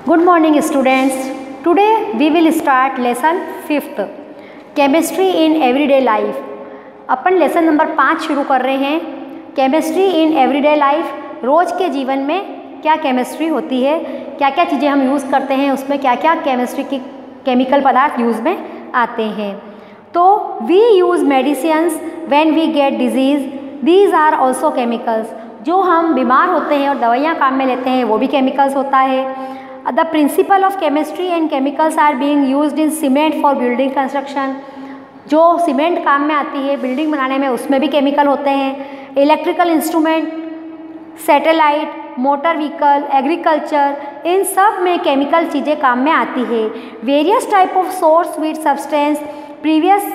Good morning students. Today we will start lesson 5th Chemistry in Everyday Life. अपन lesson number 5 शुरू कर रहे हैं. Chemistry in everyday life. रोज़ के जीवन में क्या केमिस्ट्री होती है, क्या क्या चीज़ें हम यूज़ करते हैं, उसमें क्या क्या केमिस्ट्री की केमिकल पदार्थ यूज़ में आते हैं. तो we use medicines when we get disease, these are also chemicals. जो हम बीमार होते हैं और दवाइयाँ काम में लेते हैं वो भी केमिकल्स होता है. The principle of chemistry and chemicals are being used in cement for building construction. जो सीमेंट काम में आती है बिल्डिंग बनाने में, उसमें भी केमिकल होते हैं. Electrical instrument, satellite, motor vehicle, agriculture, इन सब में केमिकल चीज़ें काम में आती है. Various type of source sweet substance, previous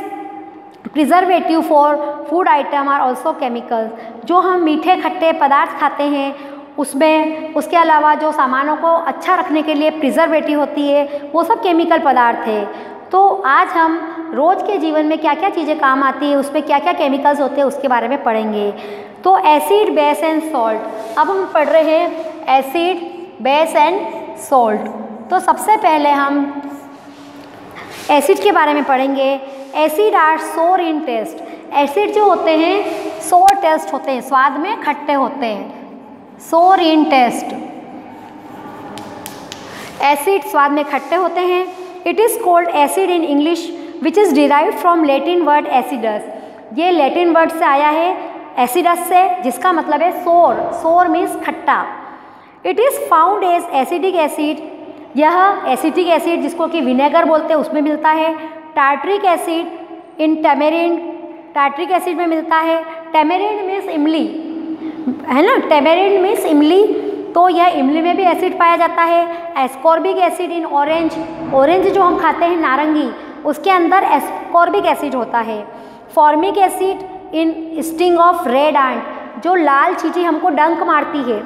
preservative for food item are also chemicals. जो हम मीठे खट्टे पदार्थ खाते हैं उसमें, उसके अलावा जो सामानों को अच्छा रखने के लिए प्रिजर्वेटिव होती है वो सब केमिकल पदार्थ है. तो आज हम रोज़ के जीवन में क्या क्या चीज़ें काम आती है, उसमें क्या क्या केमिकल्स होते हैं उसके बारे में पढ़ेंगे. तो एसिड, बेस एंड सॉल्ट. अब हम पढ़ रहे हैं एसिड, बेस एंड सॉल्ट. तो सबसे पहले हम एसिड के बारे में पढ़ेंगे. एसिड आर सोर इन टेस्ट. एसिड जो होते हैं सोर टेस्ट होते हैं, स्वाद में खट्टे होते हैं. सोर इन टेस्ट. एसिड स्वाद में खट्टे होते हैं. It is called acid in English which is derived from Latin word acidus. ये लैटिन वर्ड से आया है एसिडस से, जिसका मतलब है सोर. सोर मीन्स खट्टा. It is found as acidic acid. यह एसिटिक एसिड जिसको कि विनेगर बोलते हैं उसमें मिलता है. Tartaric acid in tamarind, tartaric acid में मिलता है. टैमेरिंड मीन्स इमली है ना, टैमेरिंड मीन्स इमली, तो यह इमली में भी एसिड पाया जाता है. Ascorbic acid in orange. Orange जो हम खाते हैं नारंगी, उसके अंदर एस्कॉर्बिक एसिड होता है. Formic acid in sting of red एंट. जो लाल चींटी हमको डंक मारती है,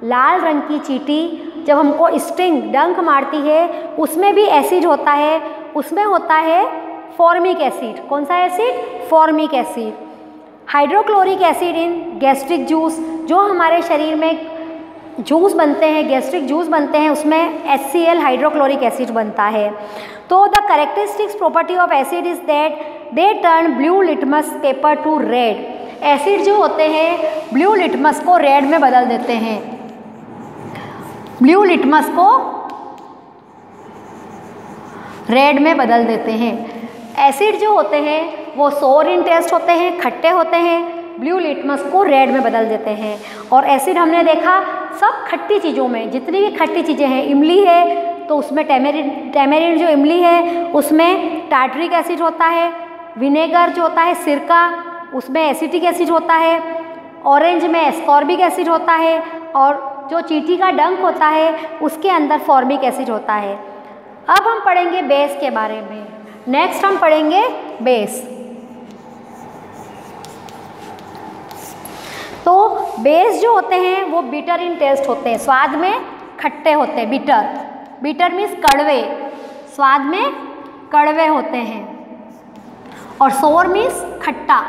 लाल रंग की चींटी जब हमको स्टिंग डंक मारती है उसमें भी एसिड होता है. उसमें होता है फॉर्मिक एसिड. कौन सा acid? Formic acid. Hydrochloric acid in gastric juice. जो हमारे शरीर में जूस बनते हैं, गैस्ट्रिक जूस बनते हैं, उसमें HCl हाइड्रोक्लोरिक एसिड बनता है. तो the characteristics property of acid is that they turn blue litmus paper two red. Acid जो होते हैं ब्लू लिटमस को रेड में बदल देते हैं. ब्लू लिटमस को रेड में बदल देते हैं. एसिड जो होते हैं वो सोर इन टेस्ट होते हैं, खट्टे होते हैं. ब्लू लिटमस को रेड में बदल देते हैं. और एसिड हमने देखा सब खट्टी चीज़ों में, जितनी भी खट्टी चीज़ें हैं, इमली है तो उसमें टैमेरिंड जो इमली है उसमें टार्ट्रिक एसिड होता है. विनेगर जो होता है सिरका, उसमें एसिटिक एसिड होता है. ऑरेंज में एस्कॉर्बिक एसिड होता है. और जो चींटी का डंक होता है उसके अंदर फॉर्मिक एसिड होता है. अब हम पढ़ेंगे बेस के बारे में. नेक्स्ट हम पढ़ेंगे बेस. तो बेस जो होते हैं वो बिटर इन टेस्ट होते हैं, स्वाद में खट्टे होते हैं. बिटर, बिटर मीन्स कड़वे, स्वाद में कड़वे होते हैं. और सोर मीन्स खट्टा,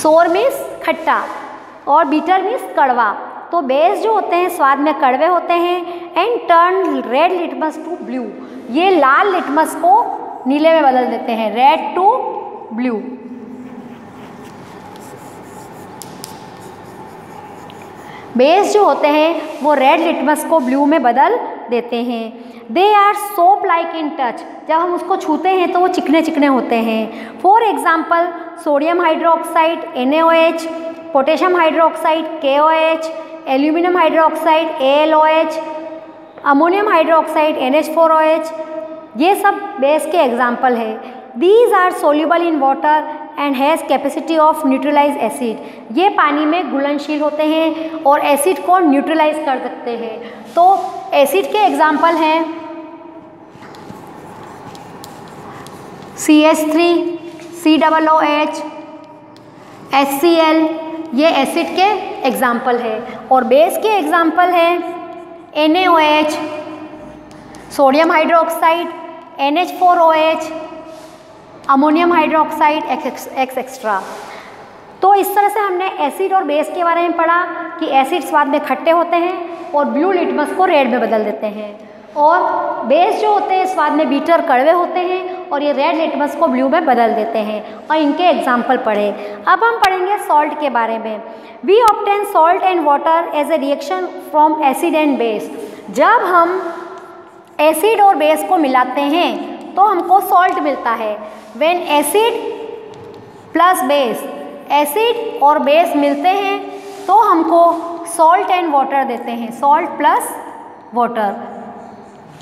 सोर मीन्स खट्टा, और बिटर मीन्स कड़वा. तो बेस जो होते हैं स्वाद में कड़वे होते हैं. And turn red litmus to blue. ये लाल लिटमस को नीले में बदल देते हैं, रेड टू ब्लू. बेस जो होते हैं वो रेड लिटमस को ब्लू में बदल देते हैं. They are soap like in touch. जब हम उसको छूते हैं तो वो चिकने चिकने होते हैं. For example sodium hydroxide NaOH, potassium hydroxide KOH, aluminium hydroxide AlOH, ammonium hydroxide NH4OH. ये सब बेस के एग्जाम्पल है. These are soluble in water and has capacity of neutralise acid. ये पानी में घुलनशील होते हैं और एसिड को न्यूट्रलाइज कर सकते हैं. तो एसिड के एग्जाम्पल हैं CH3, COOH, HCl. ये एसिड के एग्जाम्पल है. और बेस के एग्जाम्पल हैं NaOH, sodium hydroxide, NH4OH, ammonium hydroxide etcetera. तो इस तरह से हमने एसिड और बेस के बारे में पढ़ा कि एसिड स्वाद में खट्टे होते हैं और ब्लू लिटमस को रेड में बदल देते हैं, और बेस जो होते हैं स्वाद में बीटर कड़वे होते हैं और ये रेड लिटमस को ब्लू में बदल देते हैं, और इनके एग्जाम्पल पढ़े। अब हम पढ़ेंगे सॉल्ट के बारे में। We obtain salt and water as a reaction from acid and base. जब हम एसिड और बेस को मिलाते हैं तो हमको सॉल्ट मिलता है। When acid plus base, acid और बेस मिलते हैं तो हमको सॉल्ट एंड वाटर देते हैं, सॉल्ट प्लस वाटर।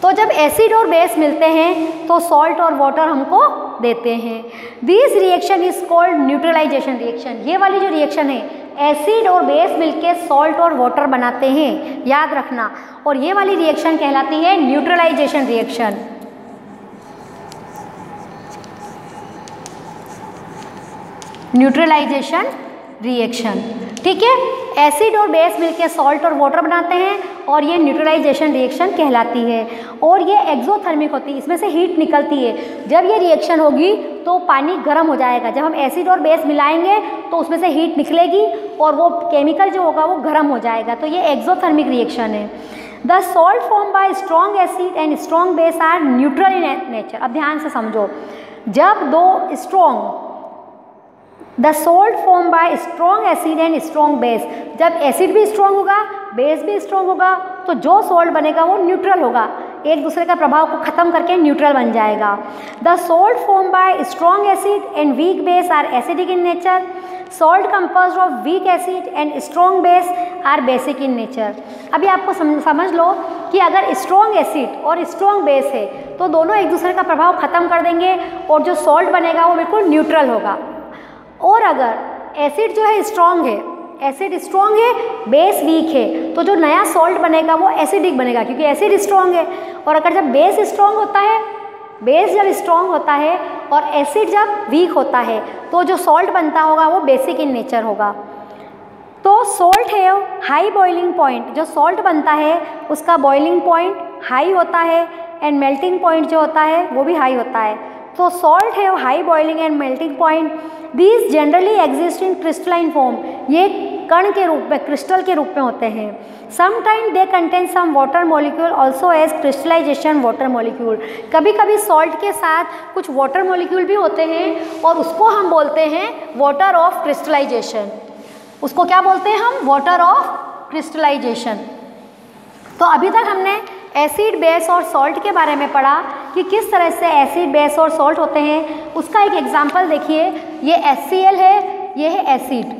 तो जब एसिड और बेस मिलते हैं तो सॉल्ट और वाटर हमको देते हैं। This reaction is called neutralisation reaction. ये वाली जो रिएक्शन है, एसिड और बेस मिलके सॉल्ट और वाटर बनाते हैं, याद रखना, और ये वाली रिएक्शन कहलाती है न्यूट्रलाइजेशन रिएक्शन। न्यूट्रलाइजेशन रिएक्शन, ठीक है। एसिड और बेस मिलके सॉल्ट और वाटर बनाते हैं और ये न्यूट्रलाइजेशन रिएक्शन कहलाती है, और ये एक्सोथर्मिक होती है, इसमें से हीट निकलती है। जब ये रिएक्शन होगी तो पानी गर्म हो जाएगा। जब हम एसिड और बेस मिलाएंगे तो उसमें से हीट निकलेगी और वो केमिकल जो होगा वो गर्म हो जाएगा, तो ये एक्सोथर्मिक रिएक्शन है। The salt form by strong acid and strong base are neutral in nature. अब ध्यान से समझो, जब दो strong, the salt form by strong acid and strong base, जब एसिड भी स्ट्रॉन्ग होगा बेस भी स्ट्रॉन्ग होगा तो जो सॉल्ट बनेगा वो न्यूट्रल होगा, एक दूसरे का प्रभाव को खत्म करके न्यूट्रल बन जाएगा। The salt form by strong acid and weak base are acidic in nature. Salt composed of weak acid and strong base are basic in nature. अभी आपको समझ लो कि अगर स्ट्रॉन्ग एसिड और स्ट्रॉन्ग बेस है तो दोनों एक दूसरे का प्रभाव खत्म कर देंगे और जो सॉल्ट बनेगा वो बिल्कुल न्यूट्रल होगा। और अगर एसिड जो है स्ट्रॉन्ग है, एसिड स्ट्रॉन्ग है, बेस वीक है, तो जो नया सॉल्ट बनेगा वो एसिडिक बनेगा क्योंकि एसिड स्ट्रॉन्ग है। और अगर जब बेस स्ट्रॉन्ग होता है, बेस जब स्ट्रॉन्ग होता है और एसिड जब वीक होता है तो जो सॉल्ट बनता होगा वो बेसिक इन नेचर होगा। तो सॉल्ट है हाई बॉइलिंग पॉइंट, जो सॉल्ट बनता है उसका बॉइलिंग पॉइंट हाई होता है एंड मेल्टिंग पॉइंट जो होता है वो भी हाई होता है। तो सॉल्ट है high boiling and melting point. These generally exist in crystalline form, ये कण के रूप में, क्रिस्टल के रूप में होते हैं। Sometime they contain some water molecule also as crystallisation water molecule. कभी कभी सॉल्ट के साथ कुछ वाटर मॉलिक्यूल भी होते हैं और उसको हम बोलते हैं वाटर ऑफ क्रिस्टलाइजेशन। उसको क्या बोलते हैं हम? Water of crystallisation. तो अभी तक हमने एसिड, बेस और सॉल्ट के बारे में पढ़ा कि किस तरह से एसिड, बेस और सॉल्ट होते हैं। उसका एक एग्जांपल देखिए, ये HCl है, ये है एसिड,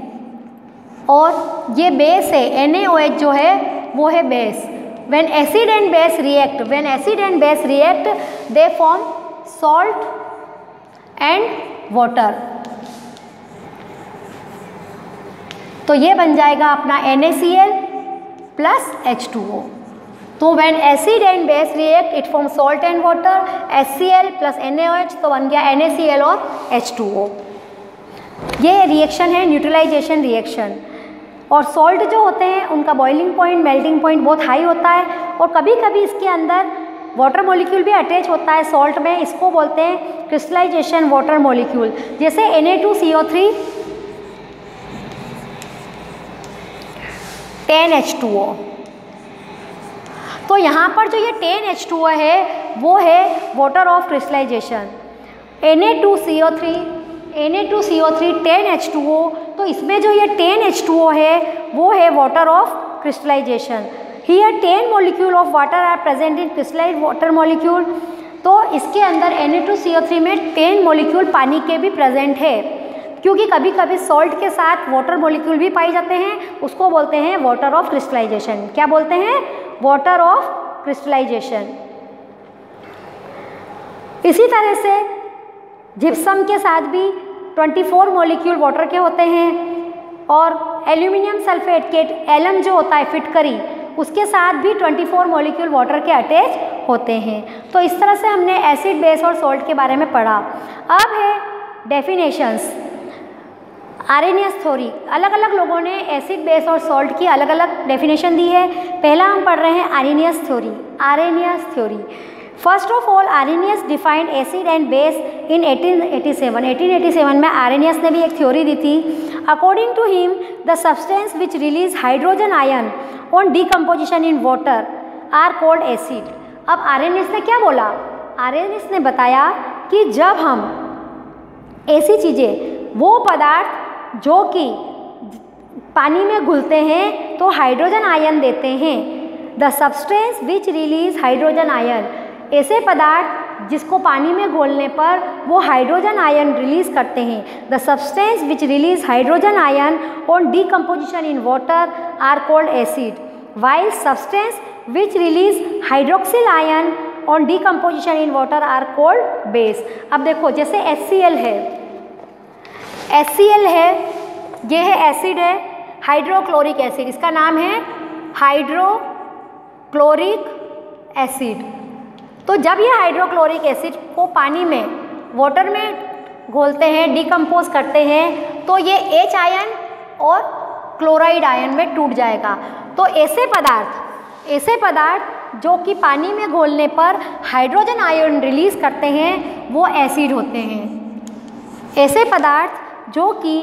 और ये बेस है NaOH जो है वो है base. When acid and base react, when acid and base react they form salt and water. तो ये बन जाएगा अपना NaCl प्लस H2O। तो when acid and base react it form salt and water, HCl plus NaOH, तो बन गया NaCl और H2O। ये रिएक्शन है न्यूट्रलाइजेशन रिएक्शन। और सॉल्ट जो होते हैं उनका बॉइलिंग पॉइंट, मेल्टिंग पॉइंट बहुत हाई होता है, और कभी कभी इसके अंदर वाटर मॉलिक्यूल भी अटैच होता है सॉल्ट में, इसको बोलते हैं क्रिस्टलाइजेशन वाटर मॉलिक्यूल। जैसे Na2CO3 10H2O। तो यहाँ पर जो ये 10H2O है वो है water of crystallisation. Na2CO3 10H2O, तो इसमें जो ये 10H2O है वो है water of crystallisation. Here 10 molecule of water are present in crystallised water molecule. तो इसके अंदर Na2CO3 में 10 मॉलिक्यूल पानी के भी प्रेजेंट है, क्योंकि कभी कभी सॉल्ट के साथ वाटर मॉलिक्यूल भी पाए जाते हैं, उसको बोलते हैं वाटर ऑफ क्रिस्टलाइजेशन। क्या बोलते हैं? Water of crystallisation. इसी तरह से जिप्सम के साथ भी 24 मॉलिक्यूल वाटर के होते हैं, और एल्यूमिनियम सल्फेट के एलम जो होता है फिटकरी, उसके साथ भी 24 मॉलिक्यूल वाटर के अटैच होते हैं। तो इस तरह से हमने एसिड, बेस और सॉल्ट के बारे में पढ़ा। अब है डेफिनेशंस। आरेनियस थ्योरी, अलग अलग लोगों ने एसिड, बेस और सॉल्ट की अलग अलग डेफिनेशन दी है। पहला हम पढ़ रहे हैं Arrhenius theory. Arrhenius theory, first of all Arrhenius defined acid and base in 1887 में आर्रेनियस ने भी एक थ्योरी दी थी। According to him the substance which release hydrogen ion on decomposition in water are called acid. अब Arrhenius ने क्या बोला? आर्रेनियस ने बताया कि जब हम ऐसी चीज़ें, वो पदार्थ जो कि पानी में घुलते हैं तो हाइड्रोजन आयन देते हैं, the substance which release hydrogen ion, ऐसे पदार्थ जिसको पानी में घोलने पर वो हाइड्रोजन आयन रिलीज करते हैं, the substance which release hydrogen ion on decomposition in water are called acid, while substance which release hydroxyl ion on decomposition in water are called base. अब देखो जैसे HCl है, HCl है, ये है acid है, हाइड्रोक्लोरिक एसिड, इसका नाम है हाइड्रोक्लोरिक एसिड। तो जब ये हाइड्रोक्लोरिक एसिड को पानी में, वाटर में घोलते हैं, डिकम्पोज करते हैं, तो ये H आयन और क्लोराइड आयन में टूट जाएगा। तो ऐसे पदार्थ जो कि पानी में घोलने पर हाइड्रोजन आयन रिलीज करते हैं वो एसिड होते हैं। ऐसे पदार्थ जो कि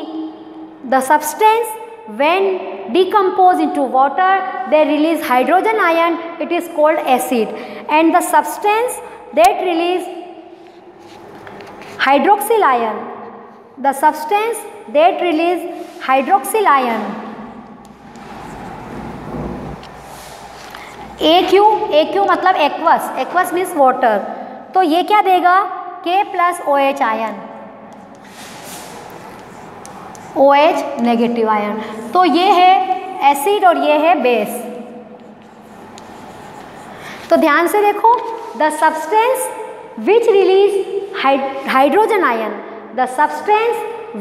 the substance when decomposed into water they release hydrogen ion, it is called acid, and the substance that release hydroxyl ion, the substance that release hydroxyl ion, AQ मतलब aqueous means water, तो ये क्या देगा? K plus OH ion, OH negative ion. तो ये है acid और ये है बेस। तो ध्यान से देखो, the substance which release hydrogen ion, the substance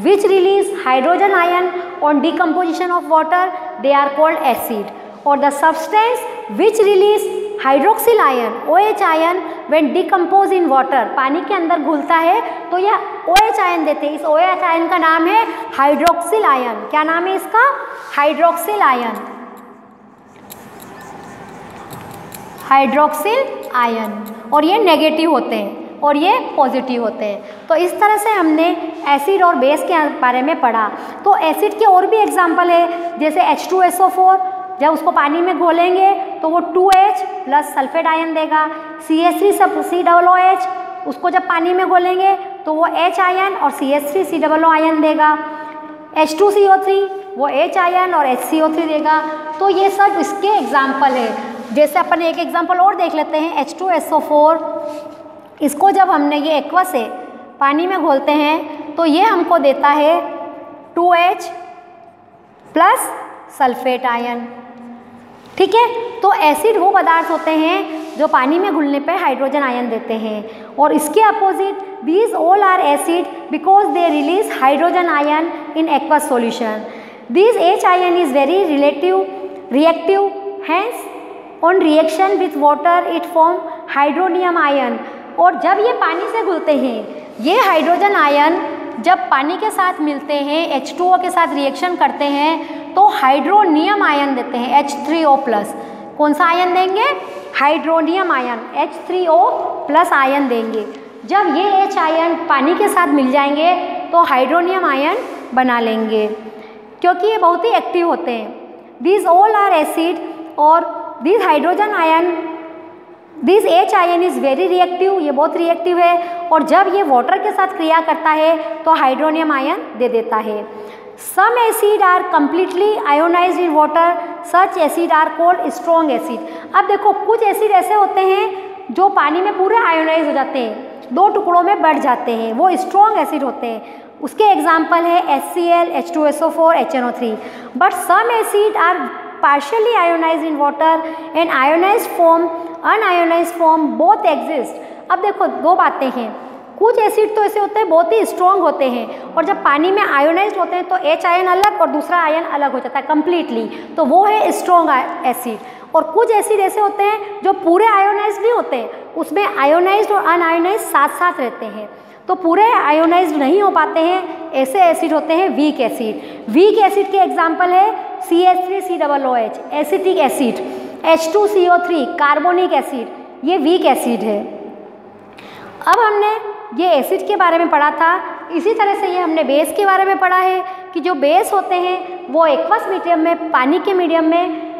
which release hydrogen ion on decomposition of water they are called acid, और the substance which release hydroxyl ion OH ion when decompose in water, पानी के अंदर घुलता है तो यह OH ion देते हैं। इस OH आयन का नाम है हाइड्रोक्सिल आयन। क्या नाम है इसका? Hydroxyl ion, hydroxyl ion. और ये नेगेटिव होते हैं और ये पॉजिटिव होते हैं। तो इस तरह से हमने एसिड और बेस के बारे में पढ़ा। तो एसिड के और भी एग्जाम्पल है, जैसे H2SO4, जब उसको पानी में घोलेंगे तो वो 2H प्लस सल्फेट आयन देगा। CH3COOH, उसको जब पानी में घोलेंगे तो वो H आयन और CH3COO आयन देगा। H2CO3 वो H आयन और HCO3 देगा। तो ये सब इसके एग्जाम्पल है। जैसे अपन एक एग्जाम्पल और देख लेते हैं, H2SO4, इसको जब हमने ये एक्वस है पानी में घोलते हैं तो ये हमको देता है 2H प्लस सल्फेट आयन। ठीक है, तो एसिड वो पदार्थ होते हैं जो पानी में घुलने पर हाइड्रोजन आयन देते हैं। और इसके opposite these all are acid because they release hydrogen ion in aqueous solution. This H ion is very reactive, hence on reaction with water it form hydronium ion. और जब ये पानी से घुलते हैं, ये हाइड्रोजन आयन जब पानी के साथ मिलते हैं, H2O के साथ रिएक्शन करते हैं तो हाइड्रोनियम आयन देते हैं, H3O प्लस। कौन सा आयन देंगे? Hydronium ion, H3O plus ion देंगे। जब ये H आयन पानी के साथ मिल जाएंगे तो हाइड्रोनियम आयन बना लेंगे, क्योंकि ये बहुत ही एक्टिव होते हैं। दीज ऑल आर एसिड और this hydrogen ion, this H ion is very reactive, ये बहुत रिएक्टिव है। और जब ये वाटर के साथ क्रिया करता है तो हाइड्रोनियम आयन दे देता है। Some acid are completely ionized in water, such acid are called strong acid. अब देखो, कुछ एसिड ऐसे होते हैं जो पानी में पूरे आयोनाइज हो जाते हैं, 2 टुकड़ों में बढ़ जाते हैं, वो स्ट्रॉन्ग एसिड होते हैं। उसके एग्जाम्पल है HCl, H2SO4, HNO3। But some acid are partially ionized in water and ionized form, unionized form both exist। अब देखो, 2 बातें हैं। कुछ एसिड तो ऐसे होते हैं बहुत ही स्ट्रॉन्ग होते हैं और जब पानी में आयोनाइज्ड होते हैं तो H आयन अलग और दूसरा आयन अलग हो जाता है कम्प्लीटली, तो वो है स्ट्रॉन्ग एसिड। और कुछ एसिड ऐसे होते हैं जो पूरे आयोनाइज्ड नहीं होते, उसमें आयोनाइज्ड और अनआयोनाइज्ड साथ साथ रहते हैं, तो पूरे आयोनाइज्ड नहीं हो पाते हैं, ऐसे एसिड होते हैं वीक एसिड। वीक एसिड के एग्जाम्पल है CH3COOH acetic acid, H2CO3 carbonic acid, ये वीक एसिड है। अब हमने ये एसिड के बारे में पढ़ा था, इसी तरह से ये हमने बेस के बारे में पढ़ा है कि जो बेस होते हैं वो एक्वस मीडियम में, पानी के मीडियम में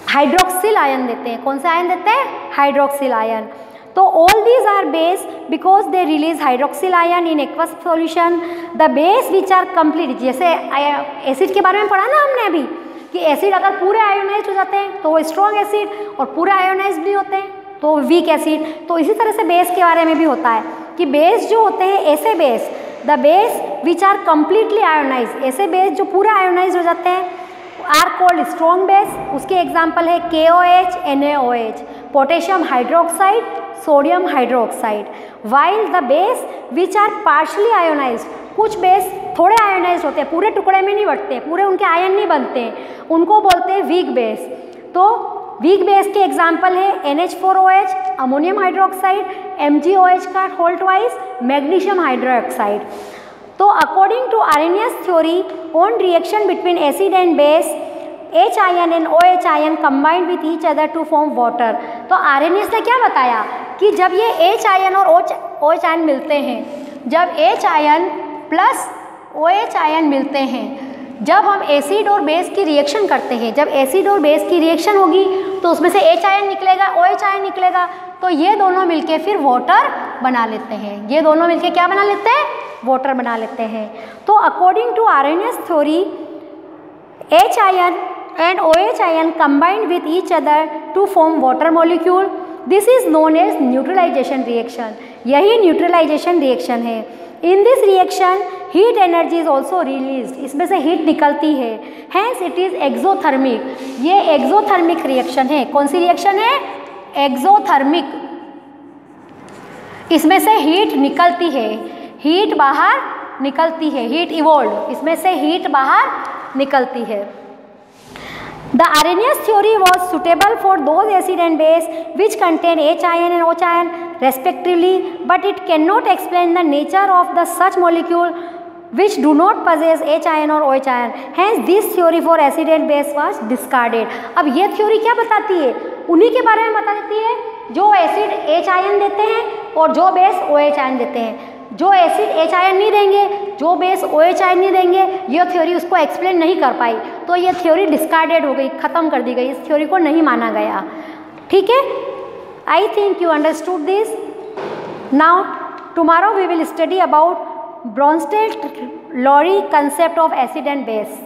हाइड्रोक्सिल आयन देते हैं। कौन सा आयन देते हैं? Hydroxyl ion. तो all these are base because they release hydroxyl ion in aqueous solution. The base which are complete, जैसे एसिड के बारे में पढ़ा ना हमने अभी कि एसिड अगर पूरे आयोनाइज्ड हो जाते हैं तो वो स्ट्रॉन्ग एसिड, और पूरे आयोनाइज्ड भी होते हैं तो वीक एसिड। तो इसी तरह से बेस के बारे में भी होता है कि बेस जो होते हैं, ऐसे base, the base which are completely ionise, ऐसे बेस जो पूरे आयोनाइज हो जाते हैं आर कॉल्ड स्ट्रॉन्ग बेस। उसके एग्जाम्पल है KOH, NaOH, potassium hydroxide, sodium hydroxide. While the base which are partially ionised, कुछ बेस थोड़े आयोनाइज्ड होते हैं, पूरे टुकड़े में नहीं बढ़ते, पूरे उनके आयन नहीं बनते हैं, उनको बोलते हैं वीक बेस। तो वीक बेस के एग्जाम्पल है NH4OH, अमोनियम हाइड्रोक्साइड, MgOH का होल ट्वाइस, मैग्नीशियम हाइड्रोक्साइड। तो according to Arrhenius theory on reaction between acid and base, H ion and OH ion combined with each other to form water. तो Arrhenius ने क्या बताया कि जब ये H ion और OH आयन मिलते हैं, जब H ion plus OH ion मिलते हैं, जब हम एसिड और बेस की रिएक्शन करते हैं, जब एसिड और बेस की रिएक्शन होगी तो उसमें से H आयन निकलेगा, OH आयन निकलेगा, तो ये दोनों मिलके फिर वाटर बना लेते हैं। ये दोनों मिलके क्या बना लेते हैं? वाटर बना लेते हैं। तो according to Arrhenius theory H ion and OH ion combined with each other to form water molecule. This is known as neutralization reaction. यही न्यूट्रलाइजेशन रिएक्शन है। In this reaction heat energy is also released. इसमें से heat निकलती है, hence it is exothermic. ये exothermic reaction है। कौन सी reaction है? एक्सोथर्मिक। इसमें से हीट निकलती है, हीट बाहर निकलती है, हीट इवॉल्व, इसमें से हीट बाहर निकलती है। The Arrhenius theory was suitable for those acid and base which contain H ion and OH ion respectively, but it cannot explain the nature of the such molecule which do not possess H ion or OH ion. Hence this theory for acid and base was discarded. अब ये theory क्या बताती है? उन्हीं के बारे में बता देती है जो एसिड H आयन देते हैं और जो बेस OH आयन देते हैं। जो एसिड H आयन नहीं देंगे, जो बेस OH आयन नहीं देंगे, ये थ्योरी उसको एक्सप्लेन नहीं कर पाई, तो ये थ्योरी डिस्कार्डेड हो गई, ख़त्म कर दी गई, इस थ्योरी को नहीं माना गया। ठीक है, I think you understood this. Now tomorrow we will study about Bronsted Lowry concept of acid and base.